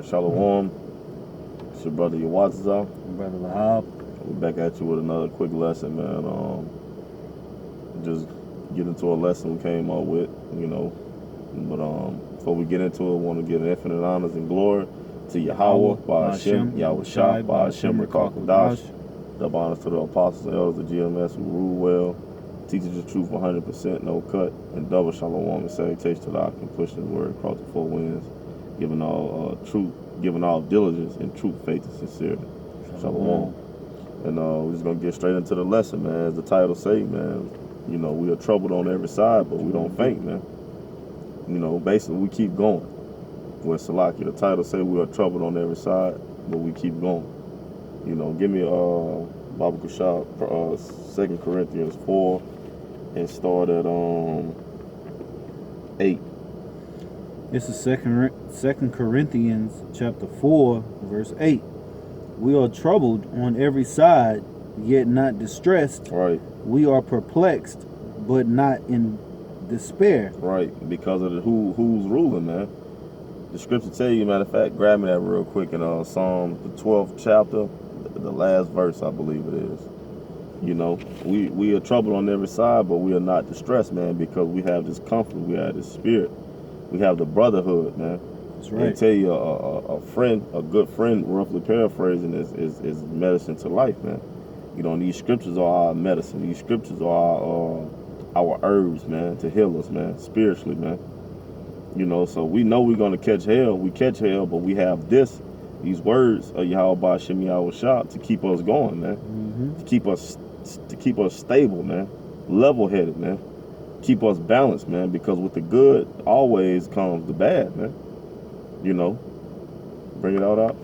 Shalom. It's your brother Yawazza. Brother Lahab. We're back at you with another quick lesson, man. Just get into a lesson we came up with, But before we get into it, I want to give infinite honors and glory to Yahweh, Ba'ashem, Yahushai, Ba'ashem, Rekakadash. Double honors to the apostles and elders of GMS who rule well, teaches the truth 100%, no cut, and double shalom and salutation to the Ak and pushing the word across the four winds, giving all truth, giving all diligence and truth, faith, and sincerity. Shalom. And we're just going to get straight into the lesson, man. As the title say, man, we are troubled on every side, but we don't faint, man. Basically, we keep going. Where Salaki, the title say we are troubled on every side, but we keep going. Give me Baba Kushab, 2 Corinthians 4, and start at 8. This is 2 Corinthians chapter 4, verse 8. We are troubled on every side, yet not distressed. Right. We are perplexed, but not in despair. Right, because of who's ruling, man. The scripture tell you, matter of fact, grab me that real quick in Psalm, the 12th chapter, the last verse, I believe it is. We are troubled on every side, but we are not distressed, man, because we have this comfort, we have this spirit, we have the brotherhood, man. That's right. They tell you a good friend, roughly paraphrasing, is medicine to life, man. These scriptures are our medicine. These scriptures are our herbs, man, to heal us, man, spiritually, man. So we know we're gonna catch hell. We catch hell, but we have these words of Yahweh Ba'ashem Yahushua to keep us going, man. Mm-hmm. To keep us stable, man, level-headed, man. Keep us balanced, man, because with the good always comes the bad, man. Bring it out.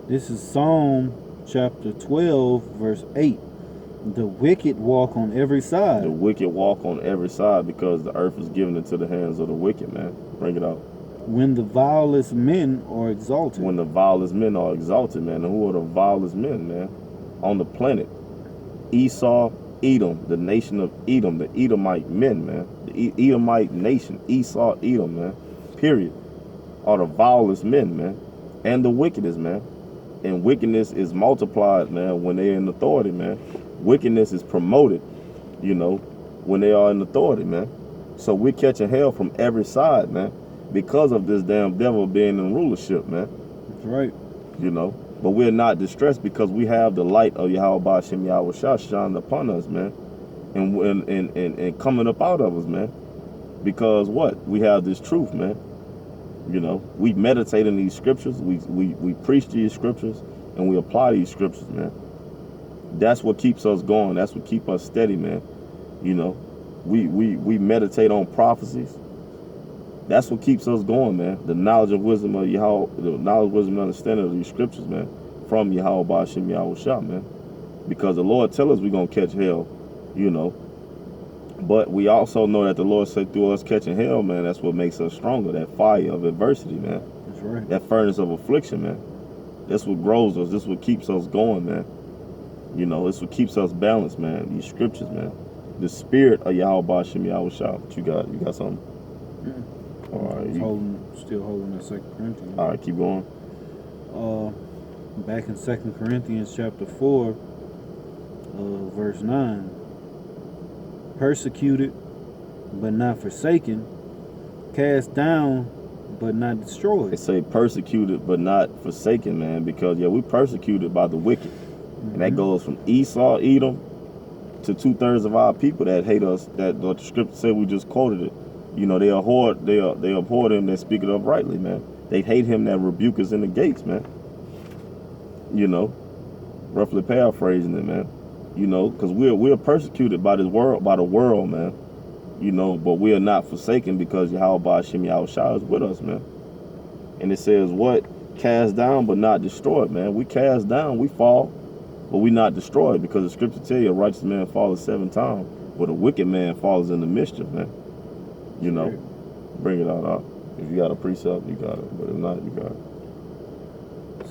This is Psalm chapter 12, verse 8. The wicked walk on every side. The wicked walk on every side because the earth is given into the hands of the wicked, man. Bring it out. When the vilest men are exalted. When the vilest men are exalted, man. And who are the vilest men, man? On the planet. Esau, Edom, the nation of Edom, the Edomite men, man. The Edomite nation, Esau, Edom, man. Period. Are the vilest men, man. And the wickedest, man. And wickedness is multiplied, man, when they're in authority, man. Wickedness is promoted, when they are in authority, man. So we're catching hell from every side, man, because of this damn devil being in rulership, man. That's right. But we're not distressed because we have the light of Yahweh Ba'ashem Yahushua shining upon us, man, and coming up out of us, man. Because what? We have this truth, man. We meditate in these scriptures, we preach these scriptures, and we apply these scriptures, man. That's what keeps us going. That's what keeps us steady, man. We meditate on prophecies. That's what keeps us going, man. The knowledge and wisdom of Yahweh, the knowledge, wisdom, and understanding of these scriptures, man, from Yahweh Ba'ashem Yahushua, man. Because the Lord tell us we're gonna catch hell, But we also know that the Lord said through us catching hell, man, that's what makes us stronger. That fire of adversity, man. That's right. That furnace of affliction, man. That's what grows us. This is what keeps us going, man. It's what keeps us balanced, man. These scriptures, man. The spirit of Yahweh Ba'ashem Yahushua. What you got? You got something? Mm-hmm. All right. Still holding that 2 Corinthians. All right, keep going. Back in 2 Corinthians chapter 4, verse 9. Persecuted, but not forsaken. Cast down, but not destroyed. They say persecuted, but not forsaken, man. Because, we persecuted by the wicked. And that goes from Esau, Edom, to 2/3 of our people that hate us. That what the scripture said, we just quoted it. They abhor him that speak it uprightly, man. They hate him that rebuke us in the gates, man. Roughly paraphrasing it, man. Because we're persecuted by the world, man. But we are not forsaken because Yahweh Ba'ashem Yahushua is with us, man. And it says what? Cast down, but not destroyed, man. We cast down, we fall. But we not destroyed because the scripture tell you a righteous man falleth 7 times, but a wicked man falls in the mischief, man. Bring it out. If you got a precept, you got it. But if not, you got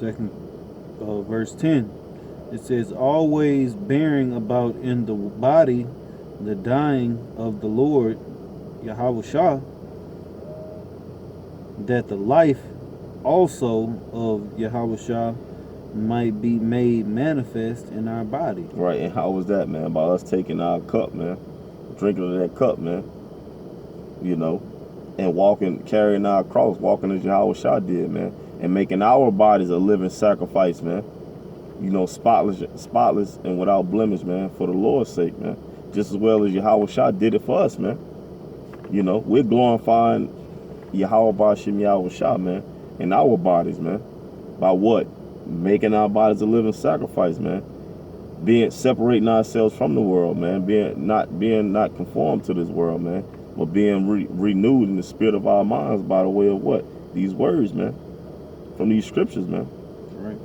it. Verse 10. It says, always bearing about in the body the dying of the Lord, Yahushua, that the life also of Yahushua might be made manifest in our body. Right, and how was that, man? By us taking our cup, man, drinking of that cup, man, you know, and walking, carrying our cross, walking as Yahushua did, man, and making our bodies a living sacrifice, man, you know, spotless and without blemish, man, for the Lord's sake, man, just as well as Yahushua did it for us, man. You know, we're glorifying Yahweh Bashim Yahushua, man, in our bodies, man, by what? Making our bodies a living sacrifice, man. Separating ourselves from the world, man. Being not conformed to this world, man, but being renewed in the spirit of our minds by the way of what? These words, man, from these scriptures, man. Right.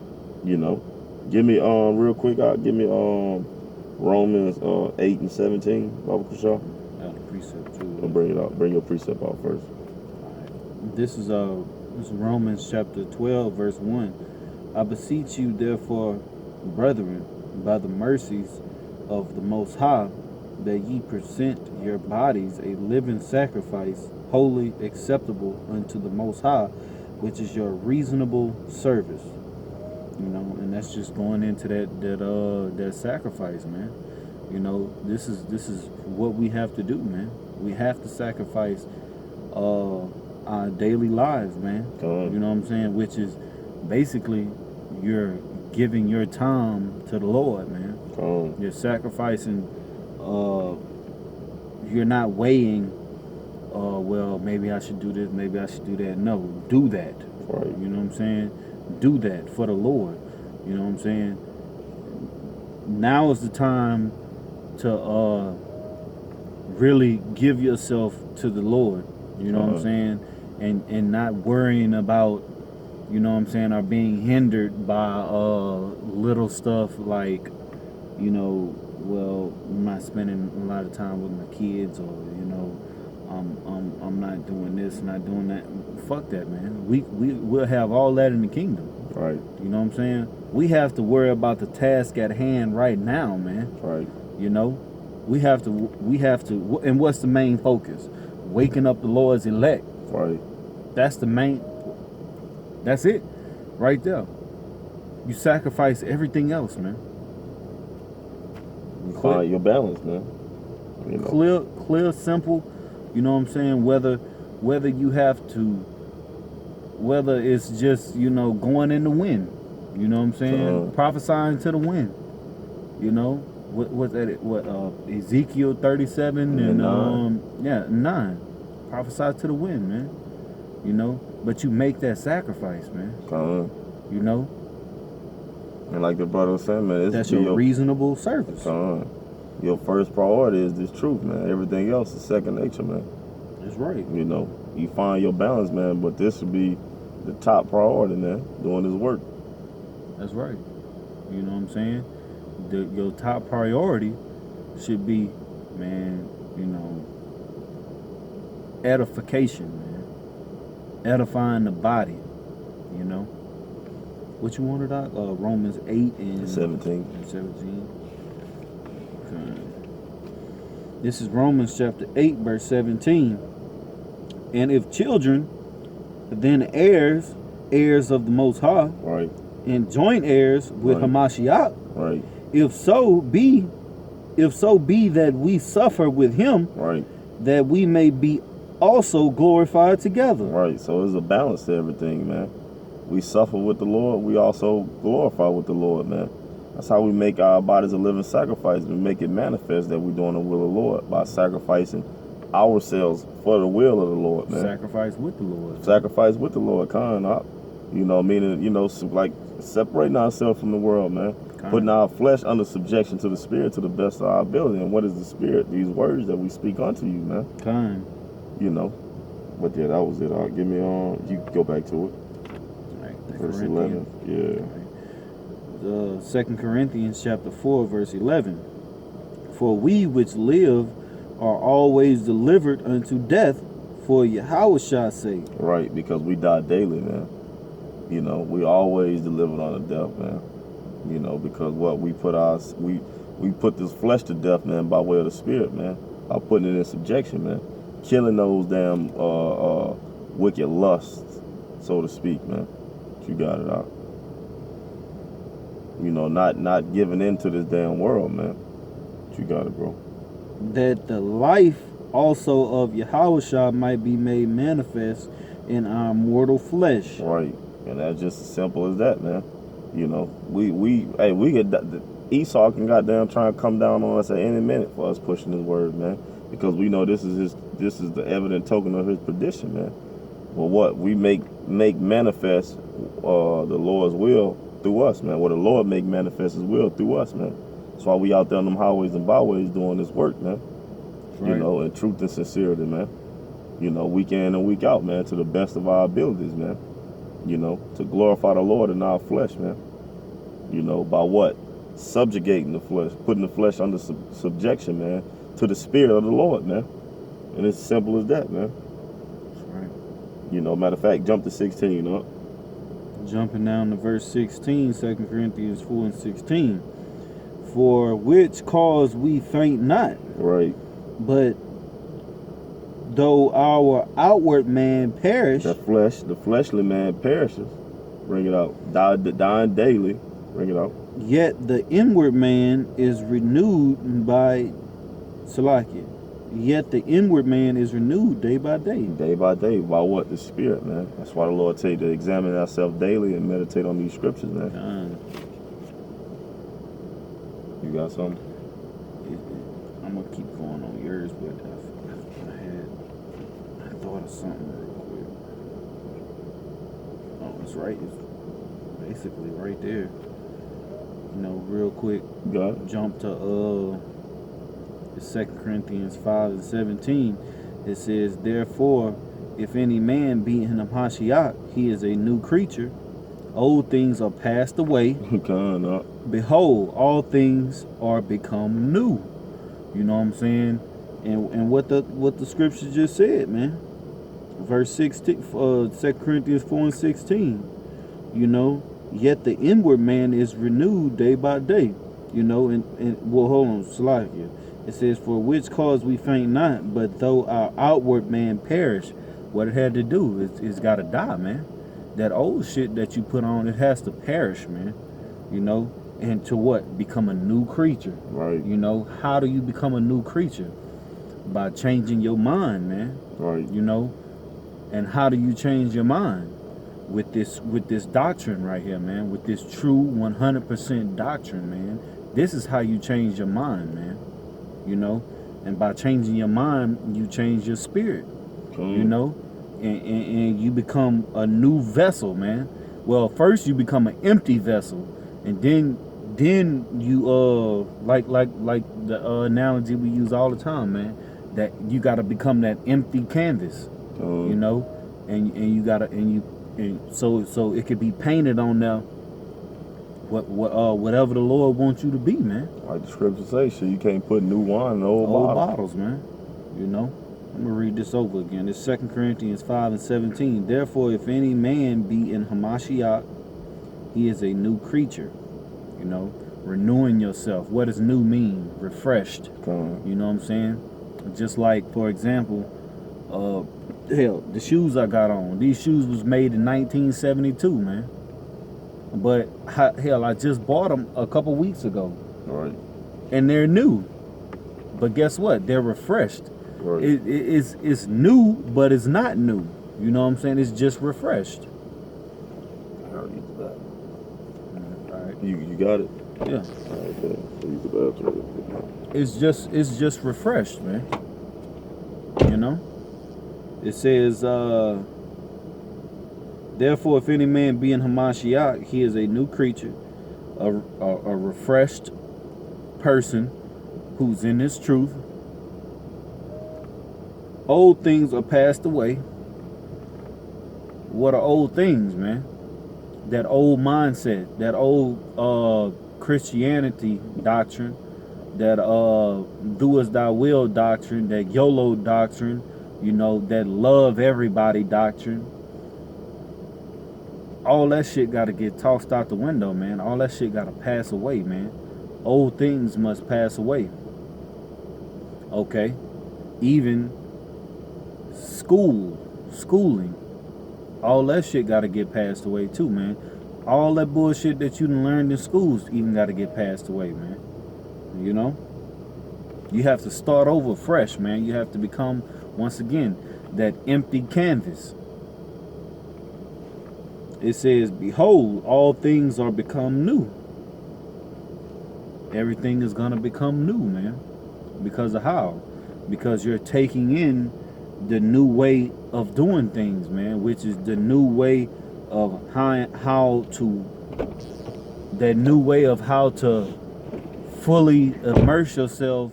You know, give me real quick. Give me Romans 8 and 17, Baba Kusha. Out of precept too. I'll bring it out. Bring your precept out first. This is Romans chapter 12, verse 1. I beseech you, therefore, brethren, by the mercies of the Most High, that ye present your bodies a living sacrifice, wholly acceptable unto the Most High, which is your reasonable service. You know, and that's just going into that sacrifice, man. You know, this is what we have to do, man. We have to sacrifice our daily lives, man. You know what I'm saying? Which is basically you're giving your time to the Lord, man. You're sacrificing. You're not weighing. Well, maybe I should do this. Maybe I should do that. No, do that. Right. You know what I'm saying? Do that for the Lord. You know what I'm saying? Now is the time to really give yourself to the Lord. You know what I'm saying? And not worrying about, you know what I'm saying, or being hindered by little stuff like, you know, well, I'm not spending a lot of time with my kids, or, you know, I'm not doing this, not doing that. Fuck that, man. We'll have all that in the kingdom. Right. You know what I'm saying? We have to worry about the task at hand right now, man. Right. You know, we have to, and what's the main focus? Waking up the Lord's elect. Right. That's the main, that's it, right there. You sacrifice everything else, man. You find your balance, man. You know. Clear, simple. You know what I'm saying? Whether you have to, whether it's just, you know, going in the wind. You know what I'm saying? Prophesying to the wind. You know, what's that? What Ezekiel 37 and 9. Prophesy to the wind, man. You know, but you make that sacrifice, man. You know, and like the brother was saying, man, that's your reasonable service. Your first priority is this truth, man. Everything else is second nature, man. That's right. You know, you find your balance, man, but this would be the top priority, man, doing this work. That's right. You know what I'm saying? Your top priority should be, man, you know, edification, man. Edifying the body, you know. What you wanted out? Romans 8 and 17. Okay. This is Romans chapter 8, verse 17. And if children, then heirs of the Most High, right, and joint heirs with Hamashiach, right. If so be that we suffer with him, right, that we may be also glorified together. Right. So there's a balance to everything, man. We suffer with the Lord, we also glorify with the Lord, man. That's how we make our bodies a living sacrifice. We make it manifest that we're doing the will of the Lord by sacrificing ourselves for the will of the Lord, man. Sacrifice with the Lord. Sacrifice with the Lord, you know, meaning, you know, like separating ourselves from the world, man. Putting our flesh under subjection to the Spirit to the best of our ability. And what is the Spirit? These words that we speak unto you, man. You know. But yeah, that was it. Give me you go back to it. Right, verse 11. Yeah. Right. 2 Corinthians chapter 4, verse 11. For we which live are always delivered unto death for Yahweh's sake. Right, because we die daily, man. You know, we always delivered unto death, man. You know, because what we put this flesh to death, man, by way of the Spirit, man. By putting it in subjection, man. Killing those damn wicked lusts, so to speak, man. You got it out. You know, not giving into this damn world, man. You got it, bro. That the life also of Yahushua might be made manifest in our mortal flesh. Right. And that's just as simple as that, man. You know, we get Esau can goddamn try and come down on us at any minute for us pushing his word, man. Because we know this is the evident token of his perdition, man. Well, what we make manifest the Lord's will through us, man. What the Lord make manifest his will through us, man. That's why we out there on them highways and byways doing this work, man. Right. You know, in truth and sincerity, man. You know, week in and week out, man, to the best of our abilities, man. You know, to glorify the Lord in our flesh, man. You know, by what? Subjugating the flesh, putting the flesh under subjection, man, to the spirit of the Lord, man. And it's simple as that, man. Right. You know, matter of fact, jump to 16, you know. Jumping down to verse 16, 2 Corinthians 4 and 16. For which cause we faint not, Right. but though our outward man perish, The fleshly man perishes. Bring it out. Dying daily. Bring it out. yet the inward man is renewed by Salakia. Yet the inward man is renewed day by day. Day by day. By what? The spirit, man. That's why the Lord tell you to examine ourselves daily and meditate on these scriptures, man. You got something? I'm gonna keep going on yours, but I thought of something real quick. Oh, it's right. It's basically right there. You know, real quick. You got it? Jump to 2 Corinthians 5 and 17. It says, therefore, if any man be in the Mashiach, he is a new creature. Old things are passed away. Kind of. Behold, all things are become new. You know what I'm saying? And what the scripture just said, man. Verse 16, 2 Corinthians 4 and 16. You know, yet the inward man is renewed day by day. You know, and well, hold on, Salakia. It says, for which cause we faint not, but though our outward man perish. What it had to do is it's got to die, man. That old shit that you put on, it has to perish, man. You know, and to what? Become a new creature. Right. You know, how do you become a new creature? By changing your mind, man. Right. You know, and how do you change your mind? With this doctrine right here, man. With this true 100% doctrine, man. This is how you change your mind, man. You know, and by changing your mind, you change your spirit. You know, and you become a new vessel, man. Well, first you become an empty vessel, and then you like the analogy we use all the time, man. That you got to become that empty canvas, you know, and you gotta and so it could be painted on there. Whatever the Lord wants you to be, man. Like the scripture says, so you can't put new wine in old bottles, man. You know. I'm going to read this over again. It's 2 Corinthians 5 and 17. Therefore, if any man be in Hamashiach, he is a new creature. You know, renewing yourself. What does new mean? Refreshed. You know what I'm saying? Just like, for example, hell, the shoes I got on. These shoes was made in 1972, man. But, hell, I just bought them a couple weeks ago. Right. And they're new. But guess what? They're refreshed. Right. It's new, but it's not new. You know what I'm saying? It's just refreshed. I'll use that. All right. You got it? Yeah. All right, okay. So use the bathroom. It's just refreshed, man. You know? It says, therefore, if any man be in Hamashiach, he is a new creature, a refreshed person who's in his truth. Old things are passed away. What are old things, man? That old mindset, that old Christianity doctrine, that do as thou will doctrine, that YOLO doctrine, you know, that love everybody doctrine. All that shit got to get tossed out the window, man. All that shit got to pass away, man. Old things must pass away. Okay? Even schooling. all that shit got to get passed away too, man. All that bullshit that you done learned in schools even got to get passed away, man. You know? You have to start over fresh, man. You have to become, once again, that empty canvas. It says, behold, all things are become new. Everything is going to become new, man. Because of how? Because you're taking in the new way of doing things, man, which is the new way of how to fully immerse yourself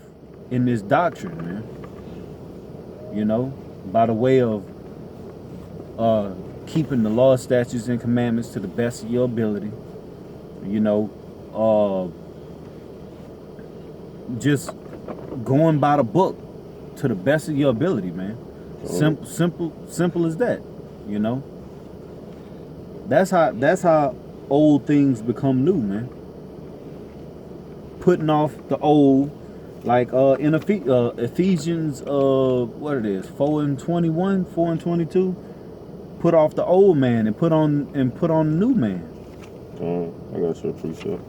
in this doctrine, man. You know, by the way of keeping the law, statutes, and commandments to the best of your ability. You know, just going by the book to the best of your ability, man. Simple as that. You know. That's how old things become new, man. Putting off the old, like in Ephesians, what it is, 4:21, 4:22. Put off the old man and put on the new man. I got your precept.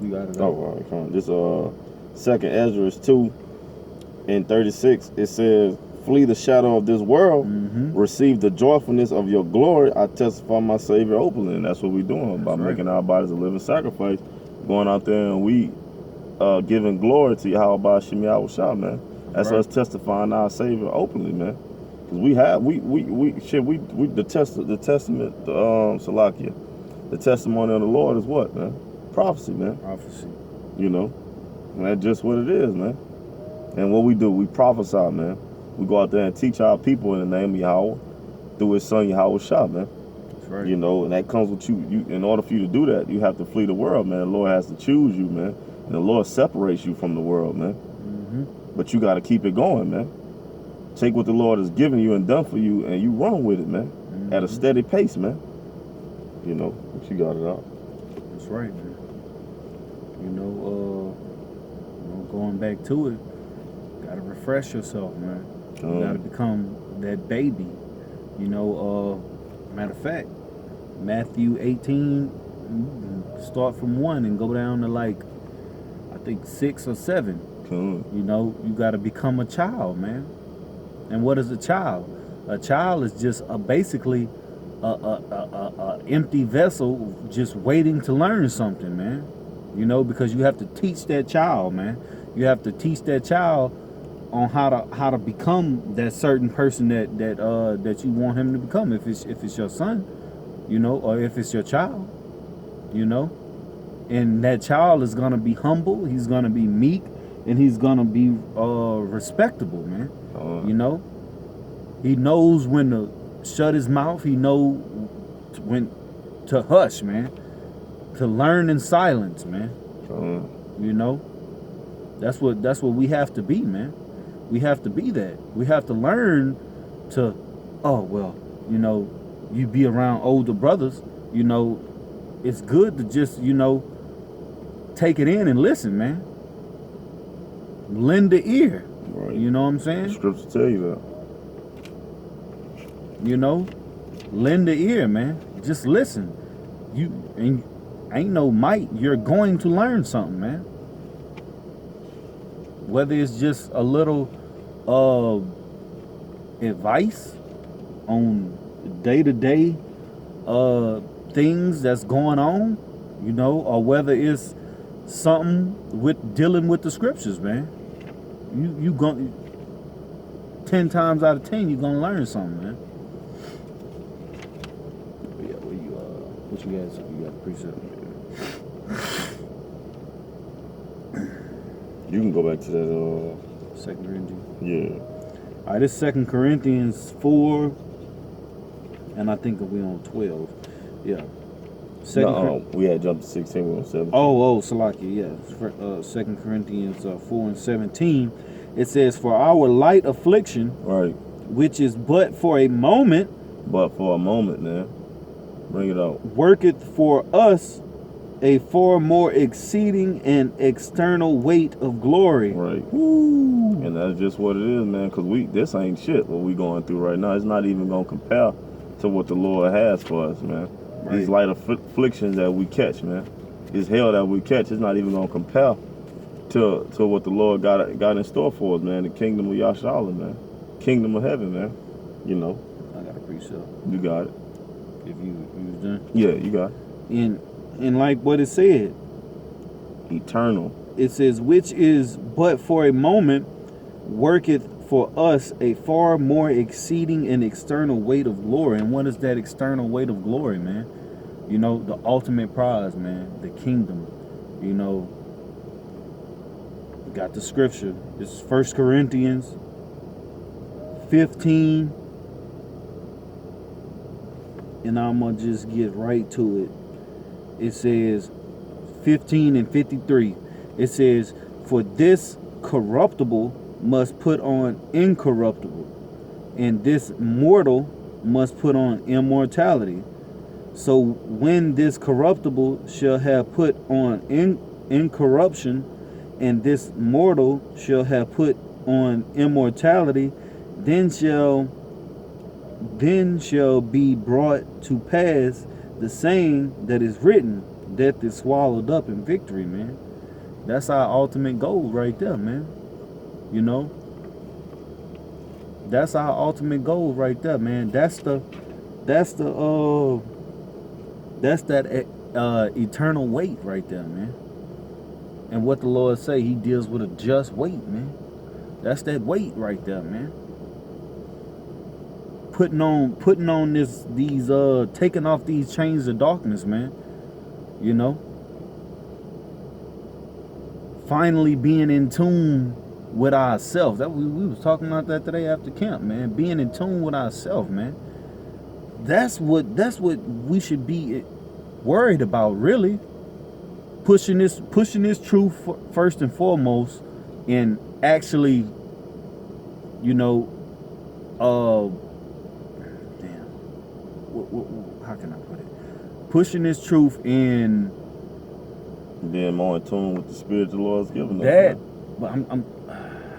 You got it. Oh, all right, come on. This 2nd Ezra 2:36. It says, "Flee the shadow of this world, receive the joyfulness of your glory. I testify my Savior openly." And that's what we're doing by making our bodies a living sacrifice, going out there and we giving glory to Yahweh Shem Yahushua, man. That's us testifying our Savior openly, man. Because the testament, Salakia, the testimony of the Lord is what, man? Prophecy, man. Prophecy. You know, and that's just what it is, man. And what we do, we prophesy, man. We go out there and teach our people in the name of Yahweh through His Son Yahushua, man. That's right. You know, and that comes with you. In order for you to do that, you have to flee the world, man. The Lord has to choose you, man. And the Lord separates you from the world, man. But you got to keep it going, man. Take what the Lord has given you and done for you, and you run with it, man. At a steady pace, man. You know, but you got it out. That's right, man. You know, going back to it, gotta refresh yourself, man. You gotta become that baby. You know, matter of fact, Matthew 18, start from 1 and go down to like, I think 6 or 7. You know, you gotta become a child, man. And what is a child? A child is just basically a empty vessel just waiting to learn something, man. You know, because you have to teach that child, man. You have to teach that child on how to become that certain person that you want him to become. If it's your son, you know, or if it's your child, you know, and that child is gonna be humble. He's gonna be meek, and he's gonna be respectable, man. You know, he knows when to shut his mouth. He knows when to hush, man. To learn in silence, man. You know, that's what we have to be, man. We have to be that. We have to learn to, you know, you be around older brothers. You know, it's good to just, you know, take it in and listen, man. Lend the ear. Right. You know what I'm saying? The scripture tell you that. You know, lend the ear, man. Just listen. Ain't no might. You're going to learn something, man. Whether it's just a little advice on day-to-day things that's going on, you know, or whether it's something with dealing with the scriptures, man. You going 10 times out of 10 you're gonna learn something, man. But yeah, what you guys? You got a precept? You can go back to that 2 Corinthians. Yeah. All right, this 2 Corinthians 4, and I think we on 12. Yeah. We had jumped to 16, we on 17. Salakia, yeah. 2 Corinthians 4 and 17. It says, "For our light affliction, right, which is but for a moment, man. Bring it out. Worketh for us a far more exceeding and external weight of glory. Right. Woo. And that's just what it is, man, because this ain't shit what we going through right now. It's not even going to compare to what the Lord has for us, man. Right. These light afflictions that we catch, man. This hell that we catch is not even going to compare to what the Lord got in store for us, man. The kingdom of Yashala, man. Kingdom of heaven, man. You know. I got a pre-show. You got it. If you was done. Yeah, you got it. And like what it said, Eternal. it says, which is but for a moment worketh for us a far more exceeding and external weight of glory. And what is that external weight of glory, man? You know, the ultimate prize, man, the kingdom. You know, we got the scripture. It's 1 Corinthians 15. And I'm going to just get right to it. It says 15 and 53. It says, for this corruptible must put on incorruptible, and this mortal must put on immortality. So when this corruptible shall have put on incorruption, and this mortal shall have put on immortality, then shall be brought to pass the saying that is written, death is swallowed up in victory, man. That's our ultimate goal right there, man. You know, that's our ultimate goal right there, man. That's that eternal weight right there, man. And what the Lord say, he deals with a just weight, man. That's that weight right there, man. Putting on these taking off these chains of darkness, man. You know, finally being in tune with ourselves. That we was talking about that today after camp, man. Being in tune with ourselves, man. That's what we should be worried about, really. Pushing this truth first and foremost, and actually, you know, how can I put it? Pushing this truth in being more in tune with the spirit the Lord's given us. That, but I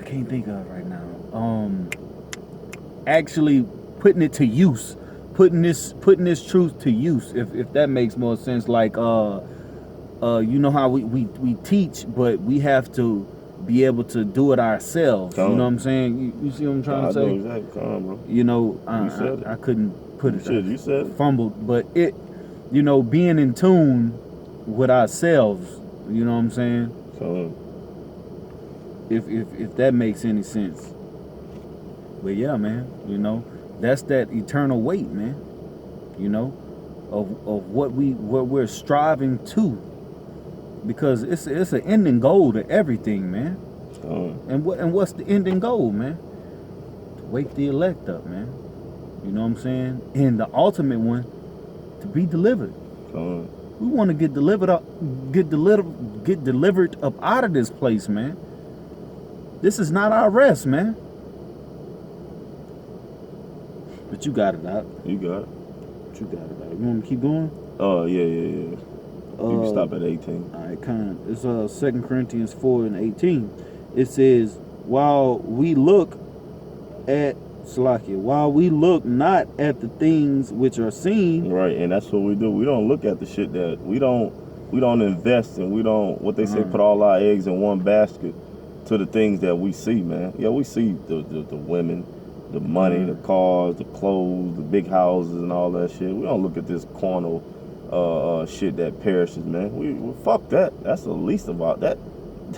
can't think of it right now. Actually putting it to use, putting this truth to use. If that makes more sense. Like you know how we teach, but we have to be able to do it ourselves. You know what I'm saying? You see what I'm trying to say? I know exactly. Come on, bro. You know, I couldn't put it. You said it. Fumbled, but it, you know, being in tune with ourselves. You know what I'm saying? So, if that makes any sense. But yeah, man, you know, that's that eternal weight, man. You know, of what we're striving to. Because it's an ending goal to everything, man. And what's the ending goal, man? To wake the elect up, man. You know what I'm saying? And the ultimate one, to be delivered. We want to get delivered up out of this place, man. This is not our rest, man. But you got it out. You got it. You got it out. You want me to keep going? Oh, yeah. You can stop at 18. All right, kind of. It's 2 Corinthians 4 and 18. It says, while we look not at the things which are seen. Right, and that's what we do. We don't look at the shit that we don't invest, and we don't, what they say, put all our eggs in one basket to the things that we see, man. Yeah, we see the women, the money, the cars, the clothes, the big houses, and all that shit. We don't look at this carnal shit that perishes, man. We fuck that. That's the least about that.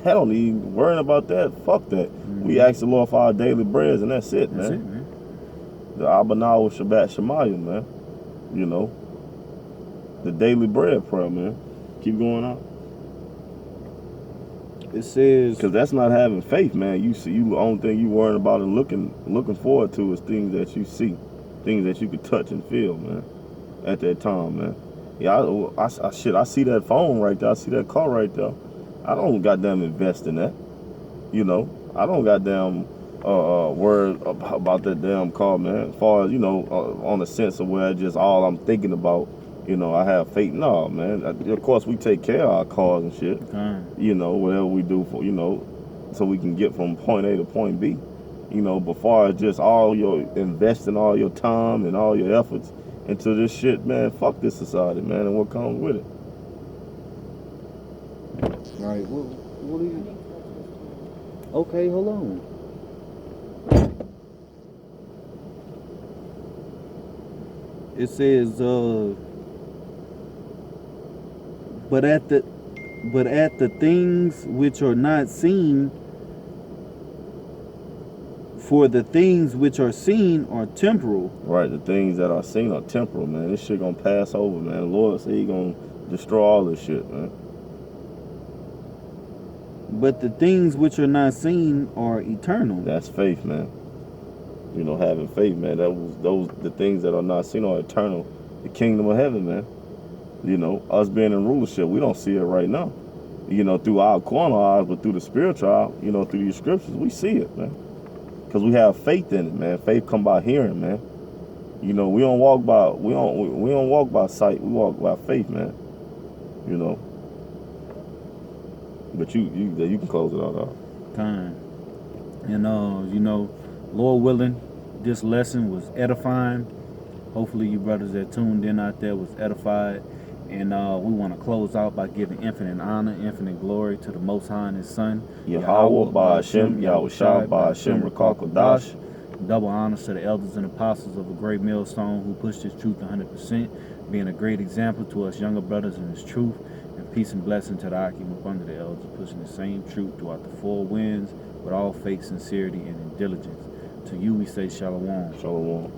I don't even worrying about that. Fuck that. We ask the Lord for our daily breads, and that's it, man. That's it, man. The Abanah Shabbat Shemayim, man. You know, the daily bread prayer, man. Keep going on. It says, because that's not having faith, man. The only thing you worrying about and looking forward to is things that you see, things that you could touch and feel, man. At that time, man. Yeah, I see that phone right there. I see that car right there. I don't goddamn invest in that. You know, I don't goddamn worry about that damn car, man. As far as, you know, on the sense of where just all I'm thinking about You know, I have faith. No, man. Of course, we take care of our cars and shit. You know, whatever we do for, so we can get from point A to point B. You know, but far as just investing all your time and all your efforts into this shit, man, fuck this society, man, and what comes with it. All right, what are you? Okay, hold on. It says, but at the things which are not seen, for the things which are seen are temporal. Right, the things that are seen are temporal, man. This shit gonna pass over, man. The Lord said he gonna destroy all this shit, man. But the things which are not seen are eternal. That's faith, man. You know, having faith, man. The things that are not seen are eternal. The kingdom of heaven, man. You know, us being in rulership, we don't see it right now. You know, through our carnal eyes, but through the spiritual eye, through these scriptures, we see it, man. Because we have faith in it, man. Faith come by hearing, man. You know, we don't walk by sight. We walk by faith, man. You know. But you can close it out. Time. And Lord willing, this lesson was edifying. Hopefully you brothers that tuned in out there was edified. And we want to close out by giving infinite honor, infinite glory to the Most High and His Son, Yahweh Ba'Hashem, Yahweh Shai Ba'Hashem, Rakal Kodash. Double honors to the elders and apostles of a great millstone who pushed this truth 100%, being a great example to us younger brothers in this truth. And peace and blessing to the Akim up under the elders, pushing the same truth throughout the four winds with all faith, sincerity, and diligence. To you we say shalom. Shalom.